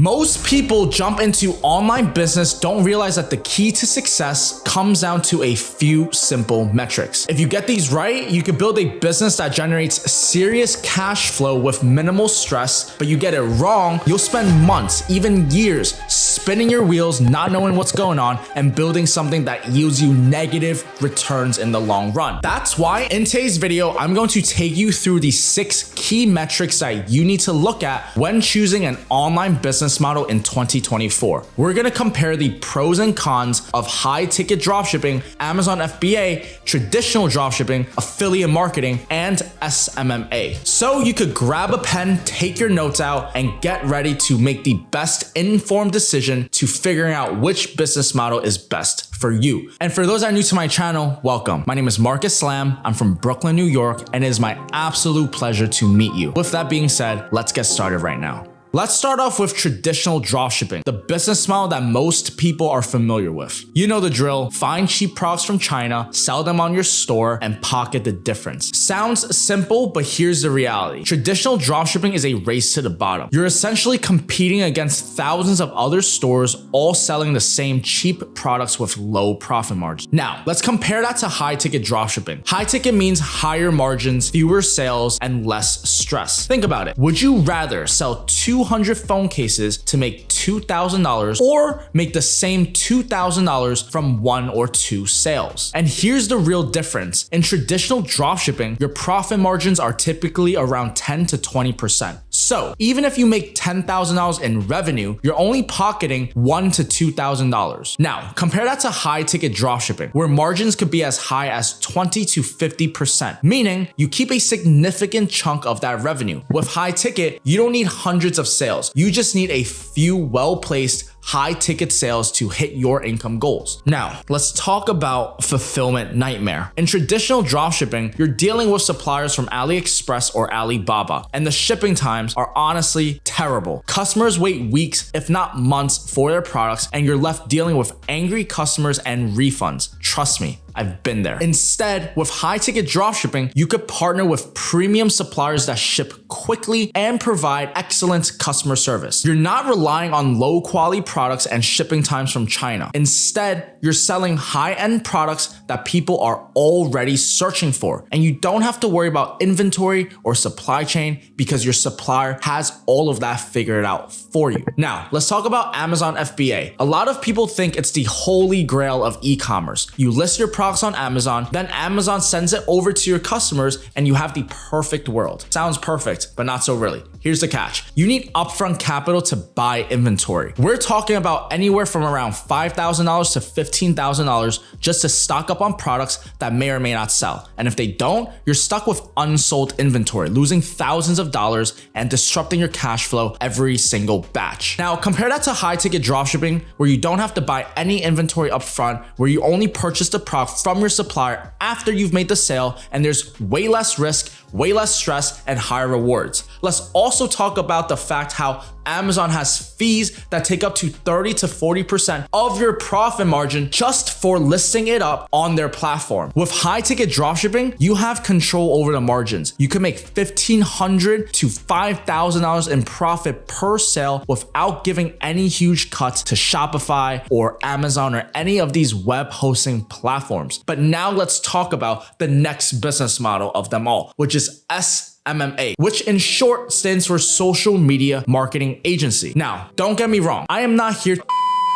Most people jump into online business, don't realize that the key to success comes down to a few simple metrics. If you get these right, you can build a business that generates serious cash flow with minimal stress, but you get it wrong, you'll spend months, even years, spinning your wheels, not knowing what's going on, and building something that yields you negative returns in the long run. That's why in today's video, I'm going to take you through the 6 key metrics that you need to look at when choosing an online business model in 2024. We're gonna compare the pros and cons of high ticket dropshipping, Amazon FBA, traditional dropshipping, affiliate marketing, and SMMA. So you could grab a pen, take your notes out, and get ready to make the best informed decision to figuring out which business model is best for you. And for those that are new to my channel, welcome. My name is Marcus Slam. I'm from Brooklyn, New York, and it is my absolute pleasure to meet you. With that being said, let's get started right now. Let's start off with traditional dropshipping, the business model that most people are familiar with. You know the drill, find cheap products from China, sell them on your store, and pocket the difference. Sounds simple, but here's the reality. Traditional dropshipping is a race to the bottom. You're essentially competing against thousands of other stores, all selling the same cheap products with low profit margins. Now, let's compare that to high ticket dropshipping. High ticket means higher margins, fewer sales, and less stress. Think about it. Would you rather sell 200 phone cases to make $2,000 or make the same $2,000 from 1 or 2 sales? And here's the real difference. In traditional dropshipping, your profit margins are typically around 10 to 20%. So even if you make $10,000 in revenue, you're only pocketing $1,000 to $2,000. Now, compare that to high ticket dropshipping, where margins could be as high as 20 to 50%, meaning you keep a significant chunk of that revenue. With high ticket, you don't need hundreds of sales. You just need a few well-placed high ticket sales to hit your income goals. Now, let's talk about fulfillment nightmare. In traditional dropshipping, you're dealing with suppliers from AliExpress or Alibaba, and the shipping times are honestly terrible. Customers wait weeks, if not months, for their products, and you're left dealing with angry customers and refunds. Trust me, I've been there. Instead, with high ticket dropshipping, you could partner with premium suppliers that ship quickly and provide excellent customer service. You're not relying on low quality products and shipping times from China. Instead, you're selling high-end products that people are already searching for, and you don't have to worry about inventory or supply chain because your supplier has all of that figured out for you. Now, let's talk about Amazon FBA. A lot of people think it's the holy grail of e-commerce. You list your products on Amazon, then Amazon sends it over to your customers, and you have the perfect world. Sounds perfect, but not so really. Here's the catch. You need upfront capital to buy inventory. We're talking about anywhere from around $5,000 to $15,000 just to stock up on products that may or may not sell. And if they don't, you're stuck with unsold inventory, losing thousands of dollars and disrupting your cash flow every single batch. Now, compare that to high ticket dropshipping, where you don't have to buy any inventory upfront, where you only purchase the product from your supplier after you've made the sale, and there's way less risk, way less stress, and higher rewards. Let's also talk about the fact how Amazon has fees that take up to 30 to 40% of your profit margin just for listing it up on their platform. With high ticket dropshipping, you have control over the margins. You can make $1,500 to $5,000 in profit per sale without giving any huge cuts to Shopify or Amazon or any of these web hosting platforms. But now let's talk about the next business model of them all, which is SMMA, which in short stands for Social Media Marketing Agency. Now, don't get me wrong, I am not here to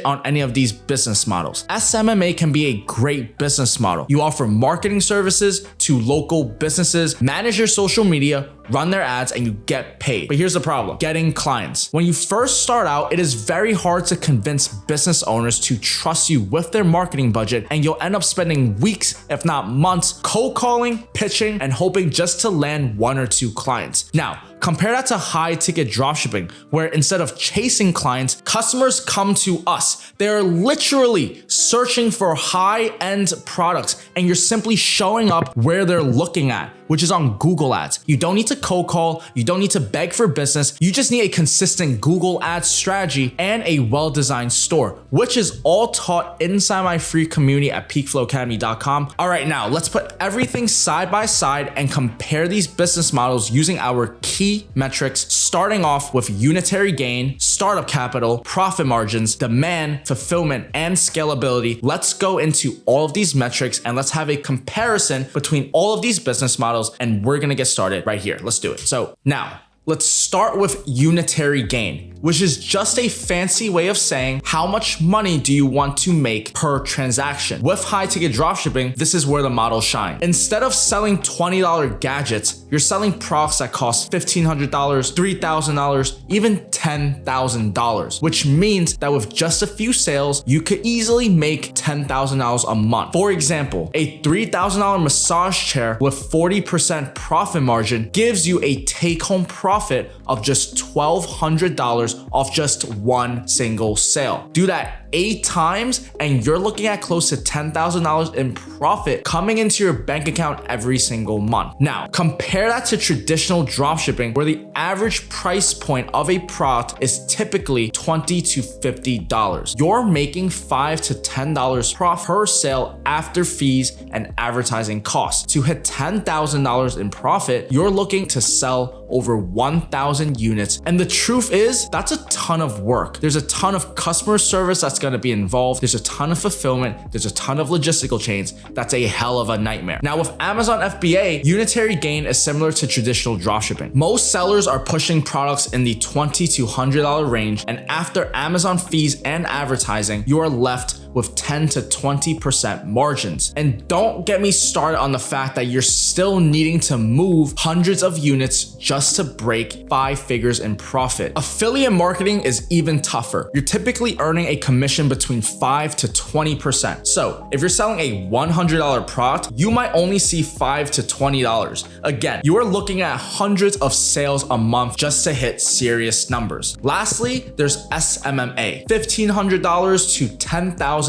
on any of these business models. SMMA can be a great business model. You offer marketing services to local businesses, manage your social media, run their ads, and you get paid. But here's the problem: getting clients. When you first start out, it is very hard to convince business owners to trust you with their marketing budget, and you'll end up spending weeks, if not months, cold calling, pitching, and hoping just to land 1 or 2 clients. Now, compare that to high ticket dropshipping, where instead of chasing clients, customers come to us. They're literally searching for high-end products, and you're simply showing up where they're looking at, which is on Google Ads. You don't need to cold call, you don't need to beg for business, you just need a consistent Google Ads strategy and a well-designed store, which is all taught inside my free community at peakflowacademy.com. All right, now let's put everything side by side and compare these business models using our key metrics, starting off with unitary gain, startup capital, profit margins, demand, fulfillment, and scalability. Let's go into all of these metrics and let's have a comparison between all of these business models, and we're gonna get started right here. Let's do it. So now, let's start with unitary gain, which is just a fancy way of saying how much money do you want to make per transaction. With high ticket dropshipping, this is where the model shines. Instead of selling $20 gadgets, you're selling products that cost $1,500, $3,000, even $10,000, which means that with just a few sales, you could easily make $10,000 a month. For example, a $3,000 massage chair with 40% profit margin gives you a take-home profit of just $1,200 off just one single sale. Do that 8 times and you're looking at close to $10,000 in profit coming into your bank account every single month. Now, compare that to traditional dropshipping where the average price point of a product is typically $20 to $50. You're making $5 to $10 profit per sale after fees and advertising costs. To hit $10,000 in profit, you're looking to sell over 1,000 units. And the truth is, that's a ton of work. There's a ton of customer service that's going to be involved. There's a ton of fulfillment. There's a ton of logistical chains. That's a hell of a nightmare. Now with Amazon FBA, unitary gain is similar to traditional dropshipping. Most sellers are pushing products in the $20 to $100 range. And after Amazon fees and advertising, you are left with 10 to 20% margins. And don't get me started on the fact that you're still needing to move hundreds of units just to break 5 figures in profit. Affiliate marketing is even tougher. You're typically earning a commission between 5 to 20%. So if you're selling a $100 product, you might only see $5 to $20. Again, you are looking at hundreds of sales a month just to hit serious numbers. Lastly, there's SMMA, $1,500 to $10,000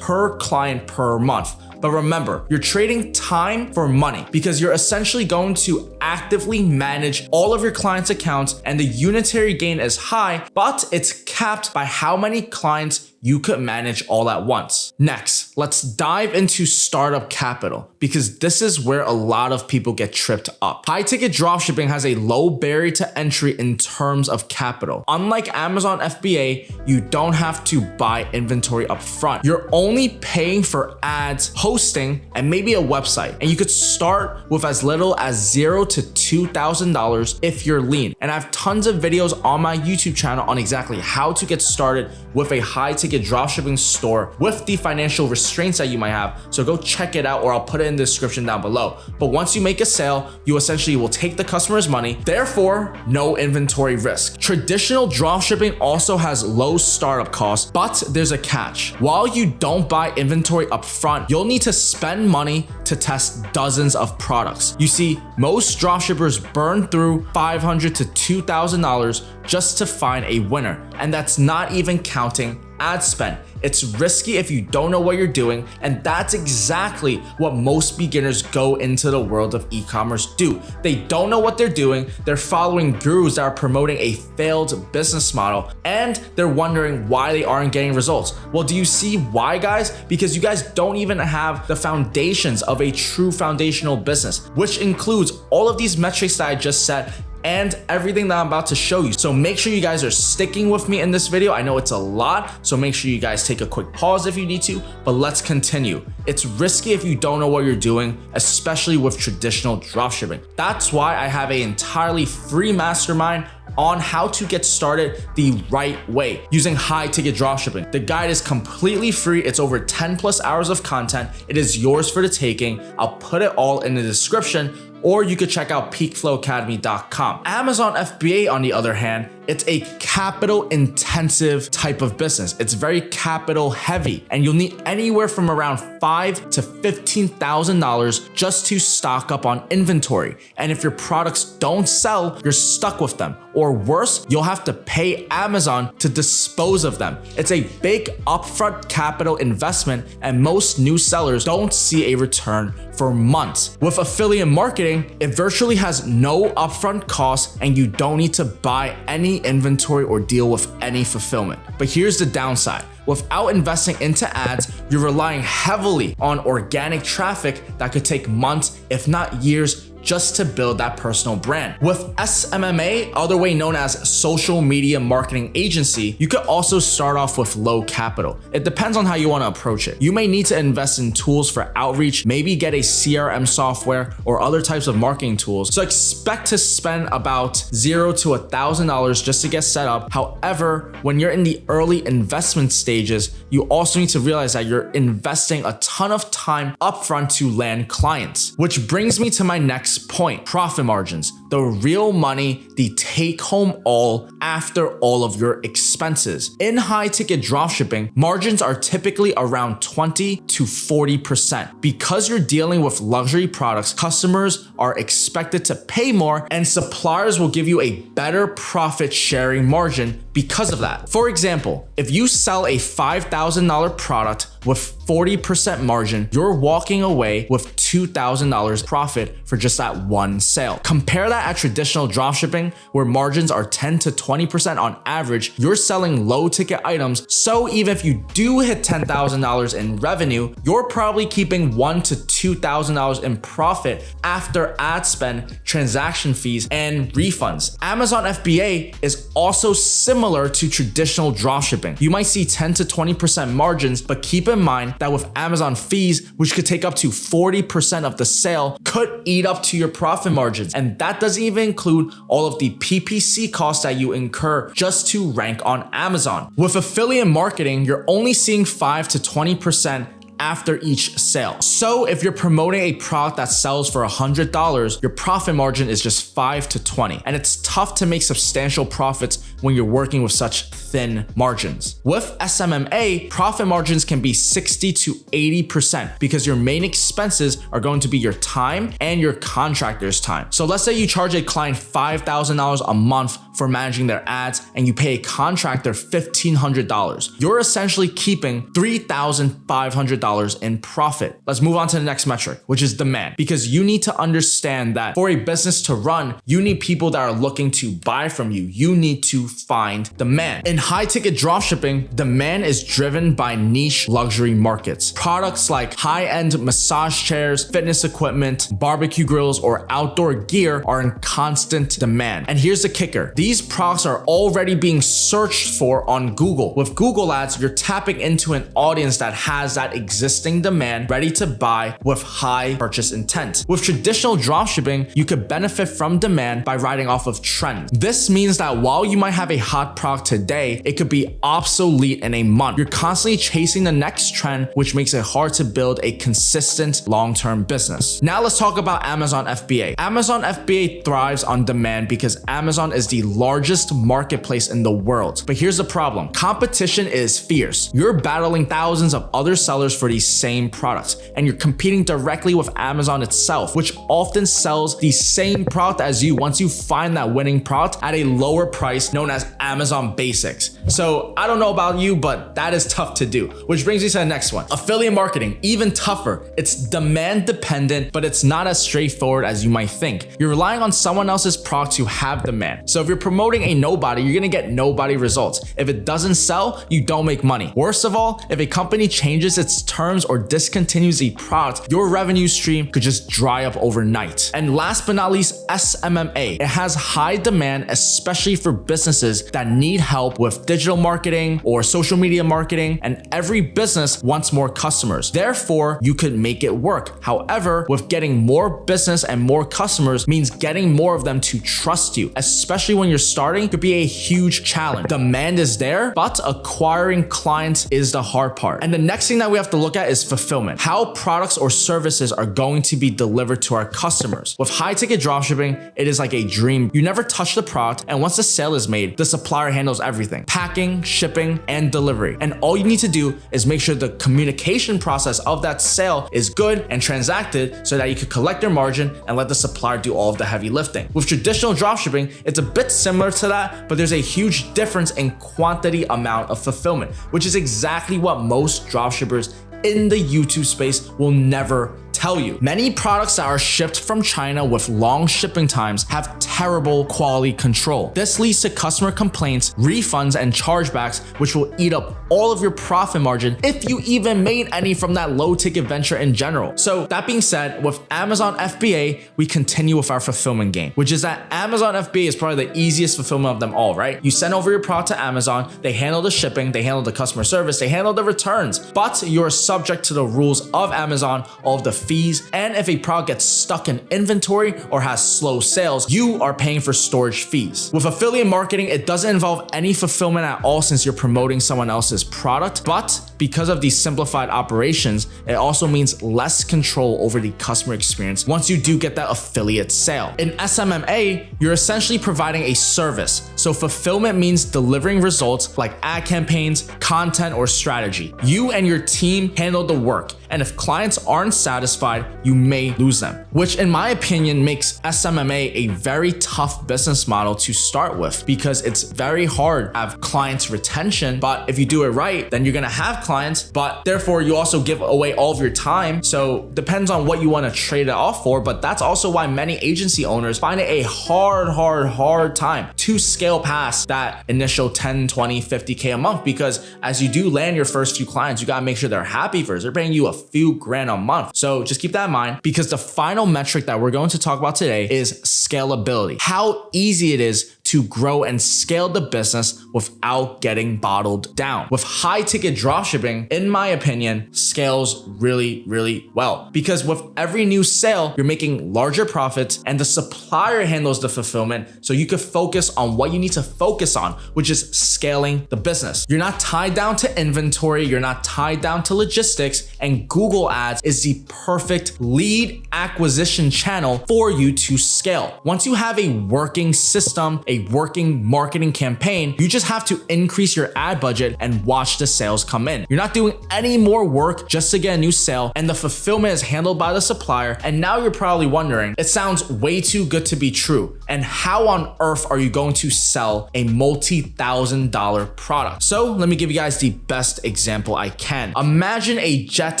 per client per month. But remember, you're trading time for money because you're essentially going to actively manage all of your clients' accounts, and the unitary gain is high, but it's capped by how many clients you could manage all at once. Next, let's dive into startup capital because this is where a lot of people get tripped up. High ticket dropshipping has a low barrier to entry in terms of capital. Unlike Amazon FBA, you don't have to buy inventory up front. You're only paying for ads, hosting, and maybe a website. And you could start with as little as $0 to $2,000 if you're lean. And I have tons of videos on my YouTube channel on exactly how to get started with a high ticket dropshipping store with the financial restraints that you might have. So go check it out, or I'll put it in the description down below. But once you make a sale, you essentially will take the customer's money, therefore no inventory risk. Traditional dropshipping also has low startup costs, but there's a catch. While you don't buy inventory up front, you'll need to spend money to test dozens of products. You see, most dropshippers burn through $500 to $2,000 just to find a winner, and that's not even counting ad spend. It's risky if you don't know what you're doing, and that's exactly what most beginners go into the world of e-commerce do. They don't know what they're doing, they're following gurus that are promoting a failed business model, and they're wondering why they aren't getting results. Well, do you see why, guys? Because you guys don't even have the foundations of a true foundational business, which includes all of these metrics that I just said and everything that I'm about to show you. So make sure you guys are sticking with me in this video. I know it's a lot, so make sure you guys take a quick pause if you need to, but let's continue. It's risky if you don't know what you're doing, especially with traditional dropshipping. That's why I have an entirely free mastermind on how to get started the right way using high ticket dropshipping. The guide is completely free. It's over 10 plus hours of content. It is yours for the taking. I'll put it all in the description, or you could check out peakflowacademy.com. Amazon FBA, on the other hand, it's a capital intensive type of business. It's very capital heavy, and you'll need anywhere from around $5,000 to $15,000 just to stock up on inventory. And if your products don't sell, you're stuck with them. Or worse, you'll have to pay Amazon to dispose of them. It's a big upfront capital investment, and most new sellers don't see a return for months. With affiliate marketing, it virtually has no upfront costs, and you don't need to buy any inventory or deal with any fulfillment. But here's the downside. Without investing into ads, you're relying heavily on organic traffic that could take months, if not years, just to build that personal brand. With SMMA, other way known as social media marketing agency, you could also start off with low capital. It depends on how you want to approach it. You may need to invest in tools for outreach, maybe get a CRM software or other types of marketing tools. So expect to spend about $0 to $1,000 just to get set up. However, when you're in the early investment stages, you also need to realize that you're investing a ton of time upfront to land clients. Which brings me to my next point, profit margins. The real money, the take home all after all of your expenses. In high ticket dropshipping, margins are typically around 20 to 40%. Because you're dealing with luxury products, customers are expected to pay more and suppliers will give you a better profit sharing margin because of that. For example, if you sell a $5,000 product with 40% margin, you're walking away with $2,000 profit for just that one sale. Compare that at traditional dropshipping, where margins are 10 to 20% on average. You're selling low ticket items, so even if you do hit $10,000 in revenue, you're probably keeping $1,000 to $2,000 in profit after ad spend, transaction fees, and refunds. Amazon FBA is also similar to traditional dropshipping. You might see 10 to 20% margins, but keep in mind that with Amazon fees, which could take up to 40% of the sale, could eat up to your profit margins. And that doesn't even include all of the PPC costs that you incur just to rank on Amazon. With affiliate marketing, you're only seeing 5 to 20% after each sale. So if you're promoting a product that sells for $100, your profit margin is just 5 to 20. And it's tough to make substantial profits when you're working with such thin margins. With SMMA, profit margins can be 60 to 80% because your main expenses are going to be your time and your contractor's time. So let's say you charge a client $5,000 a month for managing their ads and you pay a contractor $1,500. You're essentially keeping $3,500 in profit. Let's move on to the next metric, which is demand, because you need to understand that for a business to run, you need people that are looking to buy from you. You need to find demand. In high ticket dropshipping, demand is driven by niche luxury markets. Products like high-end massage chairs, fitness equipment, barbecue grills, or outdoor gear are in constant demand. And here's the kicker. These products are already being searched for on Google. With Google Ads, you're tapping into an audience that has that existing demand ready to buy with high purchase intent. With traditional dropshipping, you could benefit from demand by riding off of trends. This means that while you might have a hot product today, it could be obsolete in a month. You're constantly chasing the next trend, which makes it hard to build a consistent long-term business. Now let's talk about Amazon FBA. Amazon FBA thrives on demand because Amazon is the largest marketplace in the world. But here's the problem. Competition is fierce. You're battling thousands of other sellers for these same products, and you're competing directly with Amazon itself, which often sells the same product as you once you find that winning product at a lower price known as Amazon Basics. So I don't know about you, but that is tough to do, which brings me to the next one. Affiliate marketing, even tougher. It's demand dependent, but it's not as straightforward as you might think. You're relying on someone else's product to have demand. So if you're promoting a nobody, you're gonna get nobody results. If it doesn't sell, you don't make money. Worst of all, if a company changes its terms or discontinues a product, your revenue stream could just dry up overnight. And last but not least, SMMA. It has high demand, especially for businesses that need help with digital marketing or social media marketing, and every business wants more customers. Therefore, you could make it work. However, with getting more business and more customers means getting more of them to trust you, especially when you're starting, could be a huge challenge. Demand is there, but acquiring clients is the hard part. And the next thing that we have to look at is fulfillment. How products or services are going to be delivered to our customers. With high ticket dropshipping, it is like a dream. You never touch the product, and once the sale is made, the supplier handles everything. Packing, shipping, and delivery. And all you need to do is make sure the communication process of that sale is good and transacted so that you can collect your margin and let the supplier do all of the heavy lifting. With traditional dropshipping, it's a bit similar to that, but there's a huge difference in quantity amount of fulfillment, which is exactly what most dropshippers in the YouTube space will never tell you. Many products that are shipped from China with long shipping times have terrible quality control. This leads to customer complaints, refunds, and chargebacks, which will eat up all of your profit margin if you even made any from that low ticket venture in general. So that being said, with Amazon FBA, we continue with our fulfillment game, which is that Amazon FBA is probably the easiest fulfillment of them all, right? You send over your product to Amazon, they handle the shipping, they handle the customer service, they handle the returns, but you're subject to the rules of Amazon, all of the fees, and if a product gets stuck in inventory or has slow sales, you are paying for storage fees. With affiliate marketing, it doesn't involve any fulfillment at all since you're promoting someone else's product, but because of these simplified operations, it also means less control over the customer experience once you do get that affiliate sale. In SMMA, you're essentially providing a service. So fulfillment means delivering results like ad campaigns, content, or strategy. You and your team handle the work, and if clients aren't satisfied, you may lose them, which in my opinion makes SMMA a very tough business model to start with because it's very hard to have clients retention, but if you do it right, then you're gonna have clients, but therefore you also give away all of your time. So depends on what you wanna trade it off for, but that's also why many agency owners find it a hard time to scale past that initial 10, 20, 50K a month, because as you do land your first few clients, you gotta make sure they're happy first. They're paying you a few grand a month. So just keep that in mind, because the final metric that we're going to talk about today is scalability. How easy it is to grow and scale the business without getting bottled down. With high ticket dropshipping, in my opinion, scales really well, because with every new sale, you're making larger profits and the supplier handles the fulfillment, so you can focus on what you need to focus on, which is scaling the business. You're not tied down to inventory, you're not tied down to logistics, and Google Ads is the perfect lead acquisition channel for you to scale. Once you have a working system, a working marketing campaign, you just have to increase your ad budget and watch the sales come in. You're not doing any more work just to get a new sale, and the fulfillment is handled by the supplier. And now you're probably wondering, it sounds way too good to be true, and how on earth are you going to sell a multi-$1,000 product? So let me give you guys the best example I can. Imagine a jet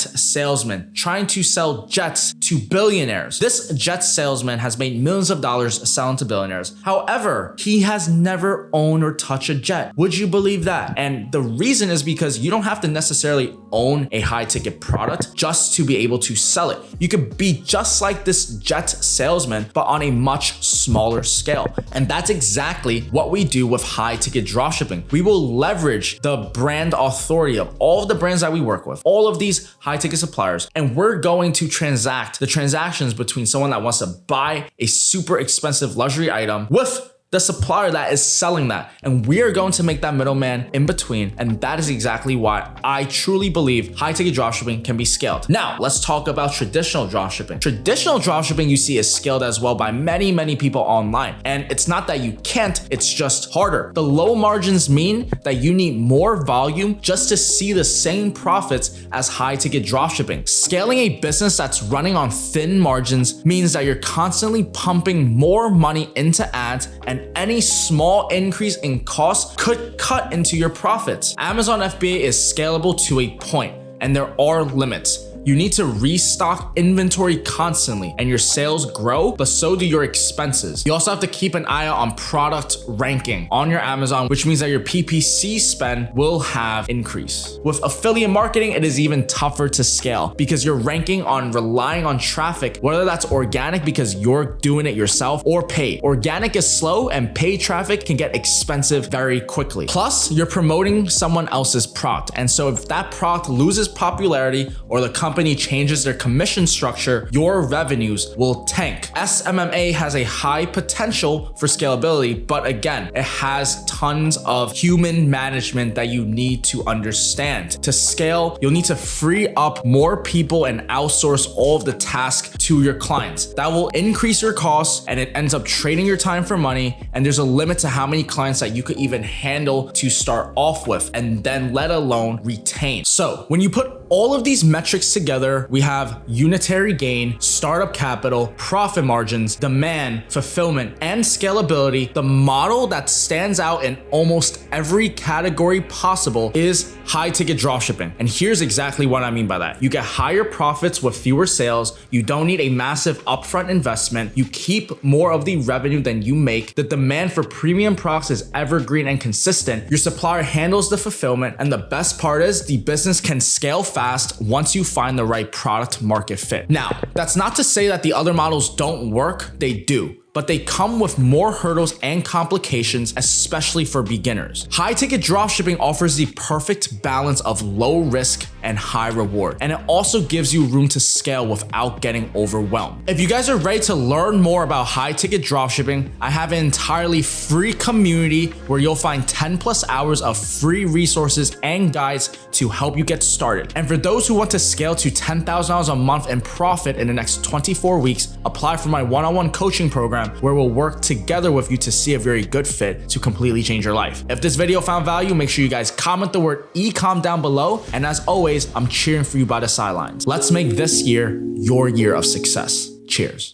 salesman trying to sell jets to billionaires. This jet salesman has made millions of dollars selling to billionaires. However, he has never owned or touched a jet. Would you believe that? And the reason is because you don't have to necessarily own a high ticket product just to be able to sell it. You could be just like this jet salesman, but on a much smaller scale. And that's exactly what we do with high ticket dropshipping. We will leverage the brand authority of all of the brands that we work with, all of these high ticket suppliers, and we're going to transact the transactions between someone that wants to buy a super expensive luxury item with the supplier that is selling that. And we are going to make that middleman in between. And that is exactly why I truly believe high ticket dropshipping can be scaled. Now, let's talk about traditional dropshipping. Traditional dropshipping you see is scaled as well by many people online. And it's not that you can't, it's just harder. The low margins mean that you need more volume just to see the same profits as high ticket dropshipping. Scaling a business that's running on thin margins means that you're constantly pumping more money into ads, and any small increase in cost could cut into your profits. Amazon FBA is scalable to a point, and there are limits. You need to restock inventory constantly, and your sales grow, but so do your expenses. You also have to keep an eye out on product ranking on your Amazon, which means that your PPC spend will have increase. With affiliate marketing, it is even tougher to scale because you're ranking on relying on traffic, whether that's organic because you're doing it yourself or paid. Organic is slow and paid traffic can get expensive very quickly. Plus, you're promoting someone else's product. And so if that product loses popularity or the company changes their commission structure, your revenues will tank. SMMA has a high potential for scalability, but again, it has tons of human management that you need to understand. To scale, you'll need to free up more people and outsource all of the tasks to your clients. That will increase your costs, and it ends up trading your time for money, and there's a limit to how many clients that you could even handle to start off with, and then let alone retain. So when you put all of these metrics together, we have unitary gain, startup capital, profit margins, demand, fulfillment, and scalability. The model that stands out in almost every category possible is high ticket dropshipping. And here's exactly what I mean by that. You get higher profits with fewer sales. You don't need a massive upfront investment. You keep more of the revenue than you make. The demand for premium products is evergreen and consistent. Your supplier handles the fulfillment. And the best part is the business can scale fast once you find the right product market fit. Now, that's not to say that the other models don't work. They do, but they come with more hurdles and complications, especially for beginners. High ticket dropshipping offers the perfect balance of low risk and high reward, and it also gives you room to scale without getting overwhelmed. If you guys are ready to learn more about high ticket dropshipping, I have an entirely free community where you'll find 10+ hours of free resources and guides to help you get started. And for those who want to scale to $10,000 a month and profit in the next 24 weeks, apply for my one-on-one coaching program where we'll work together with you to see if you're a good fit to completely change your life. If this video found value, make sure you guys comment the word e-com down below. And as always, I'm cheering for you by the sidelines. Let's make this year your year of success. Cheers.